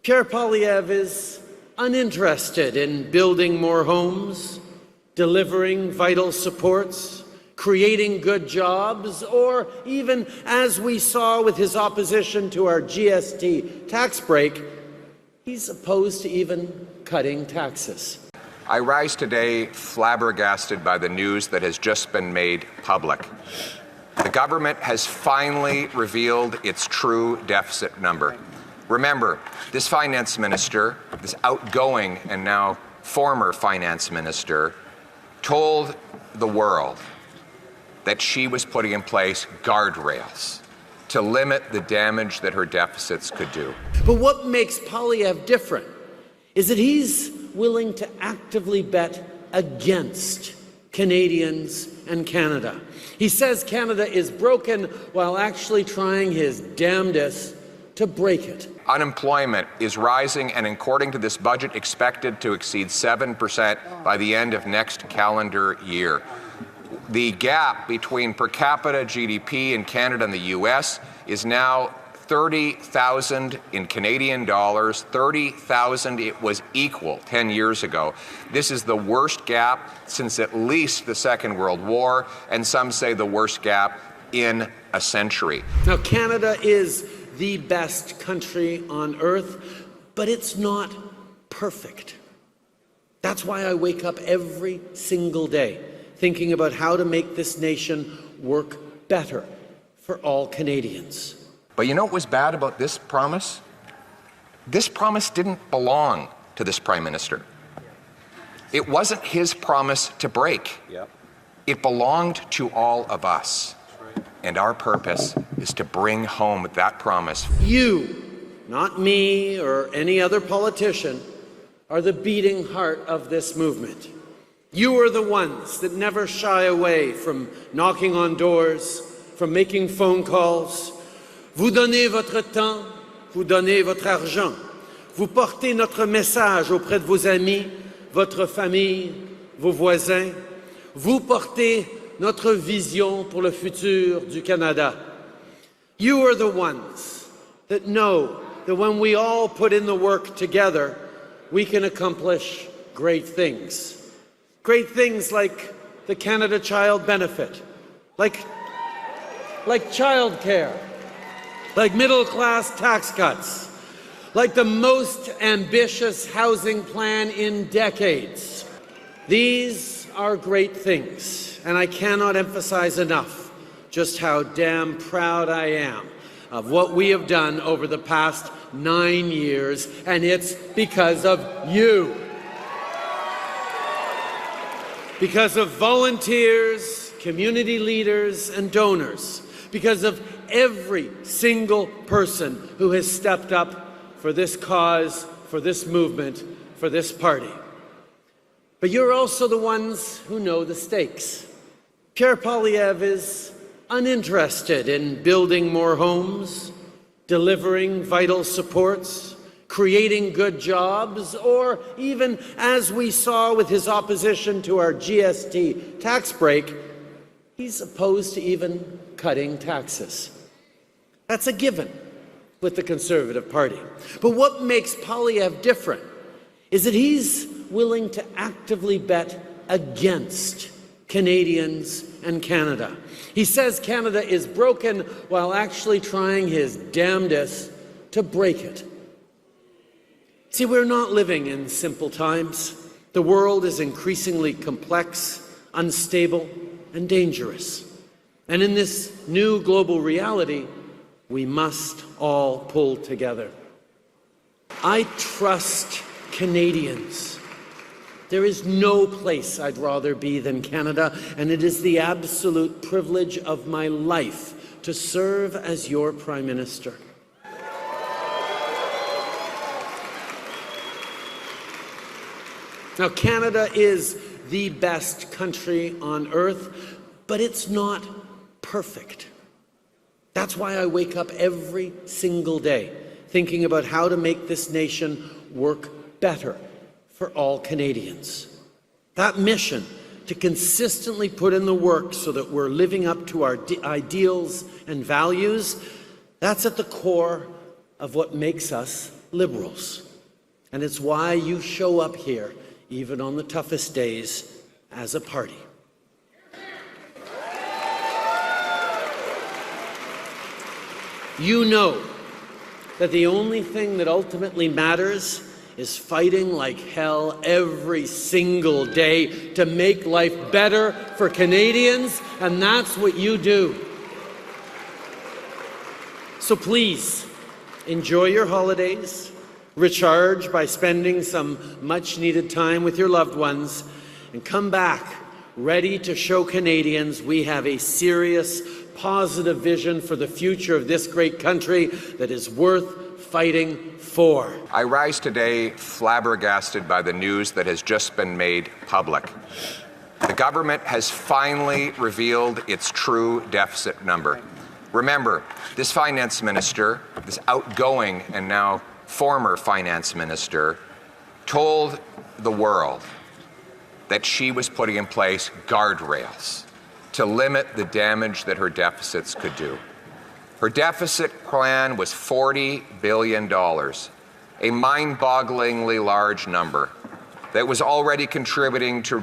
Pierre Poilievre is uninterested in building more homes, delivering vital supports, creating good jobs, or even, as we saw with his opposition to our GST tax break, he's opposed to even cutting taxes. I rise today flabbergasted by the news that has just been made public. The government has finally revealed its true deficit number. Remember, this finance minister, this outgoing and now former finance minister, told the world that she was putting in place guardrails to limit the damage that her deficits could do. But what makes Poilievre different is that he's willing to actively bet against Canadians and Canada. He says Canada is broken while actually trying his damnedest to break it. Unemployment is rising and, according to this budget, expected to exceed 7% by the end of next calendar year. The gap between per capita GDP in Canada and the US is now 30,000 in Canadian dollars, 30,000 it was equal 10 years ago. This is the worst gap since at least the Second World War, and some say the worst gap in a century. Now, Canada is the best country on earth, but it's not perfect. That's why I wake up every single day thinking about how to make this nation work better for all Canadians. But you know what was bad about this promise? This promise didn't belong to this Prime Minister. It wasn't his promise to break. It belonged to all of us. And our purpose is to bring home that promise. You, not me or any other politician, are the beating heart of this movement. You are the ones that never shy away from knocking on doors, from making phone calls. Vous donnez votre temps, vous donnez votre argent. Vous portez notre message auprès de vos amis, votre famille, vos voisins. Vous portez notre vision pour le futur du Canada. You are the ones that know that when we all put in the work together, we can accomplish great things. Great things like the Canada Child Benefit, like childcare, like middle-class tax cuts, like the most ambitious housing plan in decades. These are great things, and I cannot emphasize enough just how damn proud I am of what we have done over the past 9 years, and it's because of you. Because of volunteers, community leaders, and donors. Because of every single person who has stepped up for this cause, for this movement, for this party. But you're also the ones who know the stakes. Pierre Poilievre is uninterested in building more homes, delivering vital supports, creating good jobs, or even, as we saw with his opposition to our GST tax break, he's opposed to even cutting taxes. That's a given with the Conservative Party. But what makes Poilievre different is that he's willing to actively bet against Canadians and Canada. He says Canada is broken while actually trying his damnedest to break it. See, we're not living in simple times. The world is increasingly complex, unstable, and dangerous. And in this new global reality, we must all pull together. I trust Canadians. There is no place I'd rather be than Canada, and it is the absolute privilege of my life to serve as your Prime Minister. Now, Canada is the best country on earth, but it's not perfect. That's why I wake up every single day thinking about how to make this nation work better for all Canadians. That mission to consistently put in the work so that we're living up to our ideals and values, that's at the core of what makes us Liberals. And it's why you show up here, even on the toughest days, as a party. You know that the only thing that ultimately matters is fighting like hell every single day to make life better for Canadians, and that's what you do. So please, enjoy your holidays, recharge by spending some much-needed time with your loved ones, and come back ready to show Canadians we have a serious, positive vision for the future of this great country that is worth fighting for. I rise today flabbergasted by the news that has just been made public. The government has finally revealed its true deficit number. Remember, this finance minister, this outgoing and now former finance minister, told the world that she was putting in place guardrails to limit the damage that her deficits could do. Her deficit plan was $40 billion, a mind-bogglingly large number that was already contributing to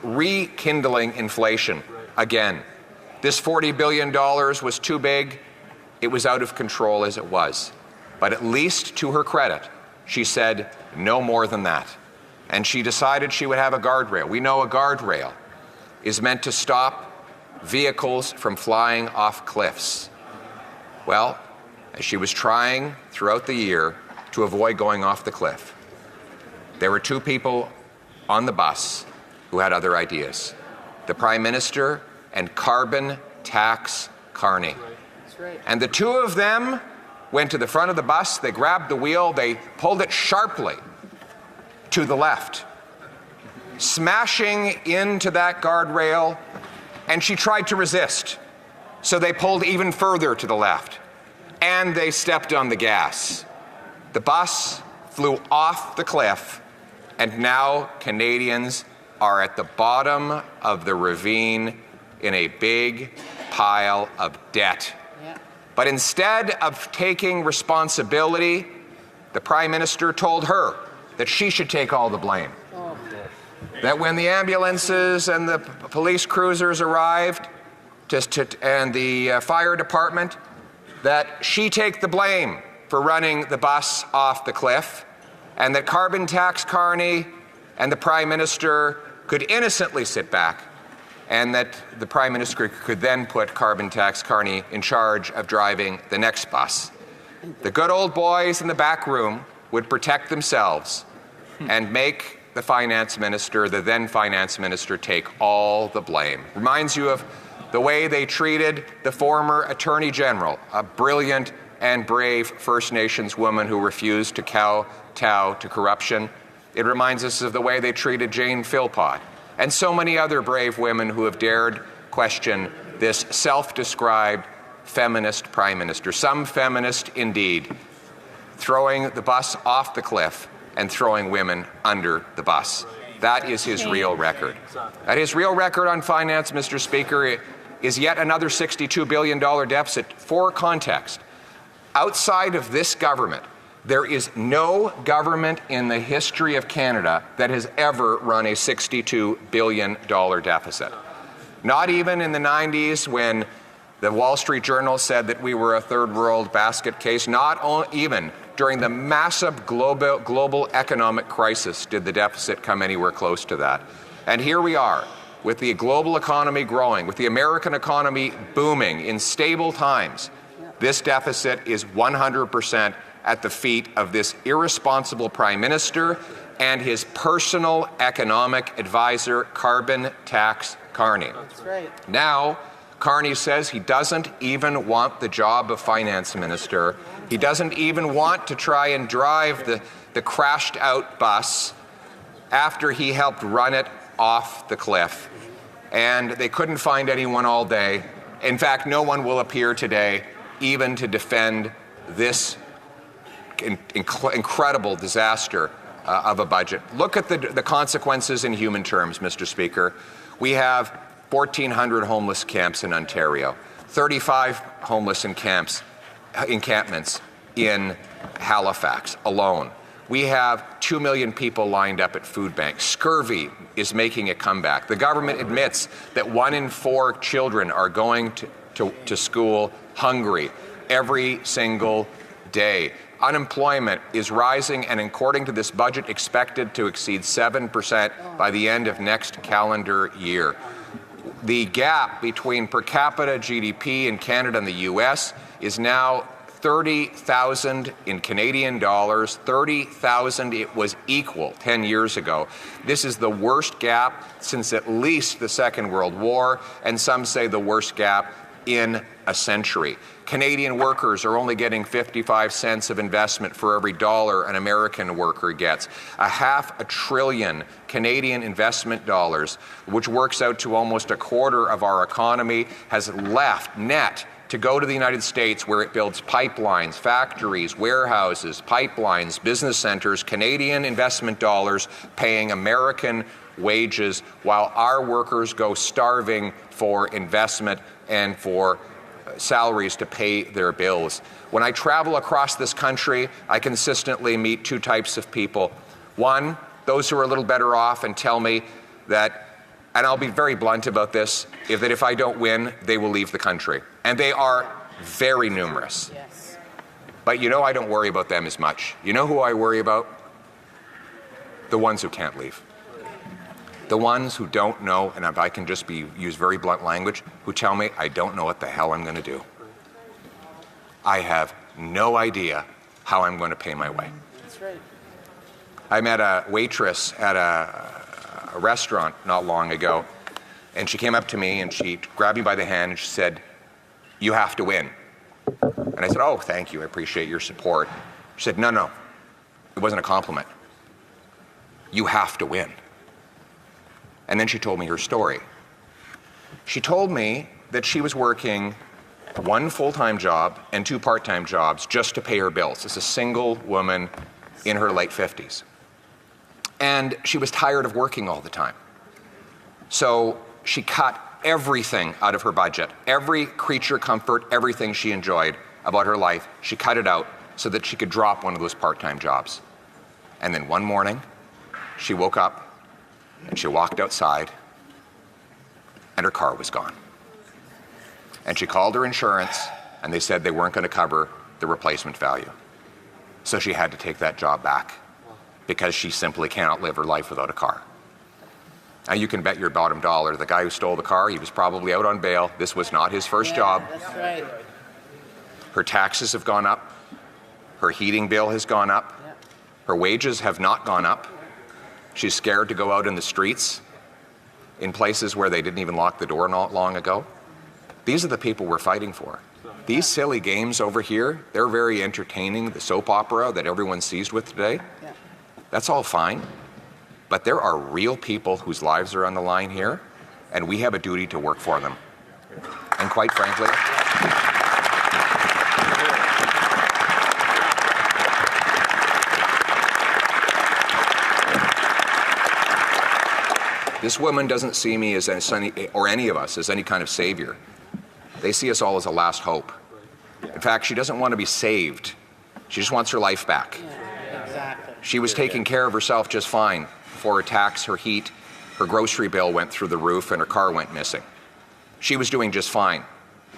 rekindling inflation again. This $40 billion was too big. It was out of control as it was. But at least to her credit, she said no more than that. And she decided she would have a guardrail. We know a guardrail is meant to stop vehicles from flying off cliffs. Well, as she was trying throughout the year to avoid going off the cliff, there were two people on the bus who had other ideas. The Prime Minister and carbon tax Carney. And the two of them went to the front of the bus, they grabbed the wheel, they pulled it sharply to the left, smashing into that guardrail, and she tried to resist. So they pulled even further to the left, and they stepped on the gas. The bus flew off the cliff, and now Canadians are at the bottom of the ravine in a big pile of debt. But instead of taking responsibility, the Prime Minister told her that she should take all the blame. That when the ambulances and the police cruisers arrived and the fire department, that she take the blame for running the bus off the cliff, and that carbon tax Carney and the Prime Minister could innocently sit back, and that the Prime Minister could then put carbon tax Carney in charge of driving the next bus. The good old boys in the back room would protect themselves and make the Finance Minister, the then Finance Minister, take all the blame. Reminds you of the way they treated the former Attorney General, a brilliant and brave First Nations woman who refused to kowtow to corruption. It reminds us of the way they treated Jane Philpott and so many other brave women who have dared question this self-described feminist Prime Minister, some feminist indeed, throwing the bus off the cliff and throwing women under the bus. That is his real record. That his real record on finance, Mr. Speaker, is yet another $62 billion deficit. For context, outside of this government, there is no government in the history of Canada that has ever run a $62 billion deficit. Not even in the 90s when the Wall Street Journal said that we were a third world basket case. Not even during the massive global economic crisis did the deficit come anywhere close to that. And here we are, with the global economy growing, with the American economy booming in stable times. This deficit is 100% at the feet of this irresponsible Prime Minister and his personal economic advisor, carbon tax Carney. That's right. Now, Carney says he doesn't even want the job of Finance Minister. He doesn't even want to try and drive the crashed out bus after he helped run it off the cliff. And they couldn't find anyone all day. In fact, no one will appear today even to defend this incredible disaster of a budget. Look at the consequences in human terms, Mr. Speaker. We have 1,400 homeless camps in Ontario, 35 homeless encampments in Halifax alone, we have 2 million people lined up at food banks. Scurvy is making a comeback. The government admits that 1 in 4 children are going to school hungry every single day. Unemployment is rising, and according to this budget, expected to exceed 7% by the end of next calendar year. The gap between per capita GDP in Canada and the US is now 30,000 in Canadian dollars, 30,000 it was equal 10 years ago. This is the worst gap since at least the Second World War, and some say the worst gap in a century. Canadian workers are only getting 55 cents of investment for every dollar an American worker gets. $500 billion Canadian investment dollars, which works out to almost a quarter of our economy, has left net to go to the United States, where it builds pipelines, factories, warehouses, pipelines, business centers, Canadian investment dollars paying American wages, while our workers go starving for investment and for salaries to pay their bills. When I travel across this country, I consistently meet 2 types of people. One, those who are a little better off and tell me that, and I'll be very blunt about this, that if I don't win, they will leave the country. And they are very numerous. Yes. But you know, I don't worry about them as much. You know who I worry about? The ones who can't leave. The ones who don't know, and if I can just use very blunt language, who tell me, I don't know what the hell I'm going to do. I have no idea how I'm going to pay my way. That's right. I met a waitress at a restaurant not long ago, and she came up to me and she grabbed me by the hand and she said, "You have to win." And I said, "Oh, thank you, I appreciate your support." She said, No, it wasn't a compliment. You have to win." And then she told me her story. She told me that she was working 1 full-time job and 2 part-time jobs just to pay her bills. As a single woman in her late 50s. And she was tired of working all the time. So she cut everything out of her budget, every creature comfort, everything she enjoyed about her life, she cut it out so that she could drop one of those part-time jobs. And then one morning, she woke up and she walked outside and her car was gone. And she called her insurance and they said they weren't going to cover the replacement value. So she had to take that job back because she simply cannot live her life without a car. Now you can bet your bottom dollar the guy who stole the car, he was probably out on bail. This was not his first job. That's right. Her taxes have gone up. Her heating bill has gone up. Her wages have not gone up. She's scared to go out in the streets in places where they didn't even lock the door not long ago. These are the people we're fighting for. These silly games over here, they're very entertaining. The soap opera that everyone's seized with today, that's all fine. But there are real people whose lives are on the line here, and we have a duty to work for them. And quite frankly, this woman doesn't see me as or any of us as any kind of savior. They see us all as a last hope. In fact, she doesn't want to be saved. She just wants her life back. Yeah, exactly. She was taking care of herself just fine before her tax, her heat, her grocery bill went through the roof and her car went missing. She was doing just fine.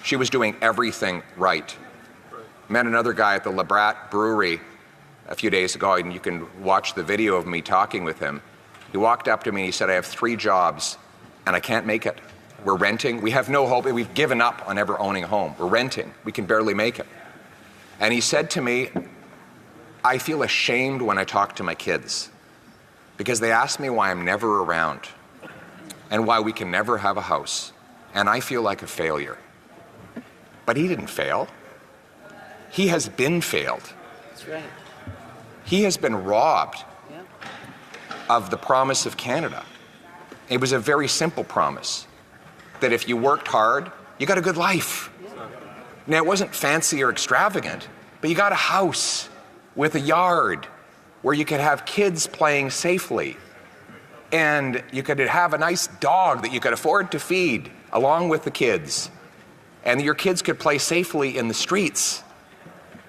She was doing everything right. Met another guy at the La Brat Brewery a few days ago, and you can watch the video of me talking with him. He walked up to me and he said, "I have 3 jobs and I can't make it. We're renting. We have no hope. We've given up on ever owning a home. We're renting. We can barely make it." And he said to me, "I feel ashamed when I talk to my kids because they ask me why I'm never around and why we can never have a house. And I feel like a failure." But he didn't fail. He has been failed. That's right. He has been robbed of the promise of Canada. It was a very simple promise that if you worked hard, you got a good life. Now, it wasn't fancy or extravagant, but you got a house with a yard where you could have kids playing safely, and you could have a nice dog that you could afford to feed along with the kids, and your kids could play safely in the streets.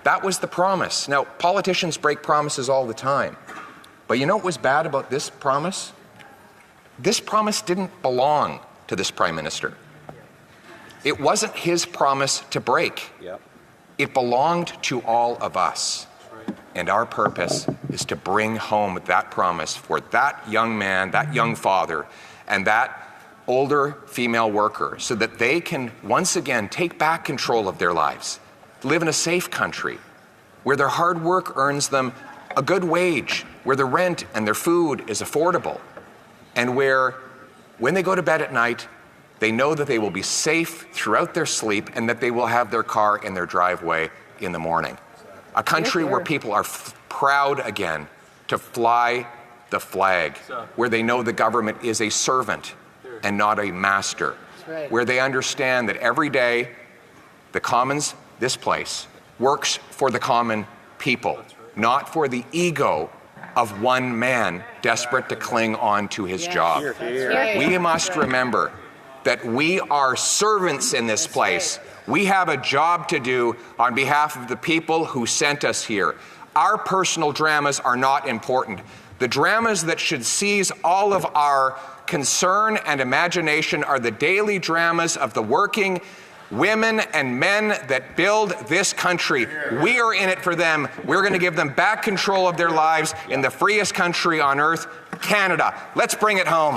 That was the promise. Now, politicians break promises all the time. But you know what was bad about this promise? This promise didn't belong to this Prime Minister. It wasn't his promise to break. It belonged to all of us. And our purpose is to bring home that promise for that young man, that young father, and that older female worker so that they can once again take back control of their lives, live in a safe country where their hard work earns them a good wage, where their rent and their food is affordable, and where when they go to bed at night, they know that they will be safe throughout their sleep and that they will have their car in their driveway in the morning. A country where people are proud again to fly the flag, where they know the government is a servant and not a master, where they understand that every day the Commons, this place, works for the common people, not for the ego of one man desperate to cling on to his job. We must remember that we are servants in this place. We have a job to do on behalf of the people who sent us here. Our personal dramas are not important. The dramas that should seize all of our concern and imagination are the daily dramas of the working women and men that build this country. We are in it for them. We're going to give them back control of their lives in the freest country on earth, Canada. Let's bring it home.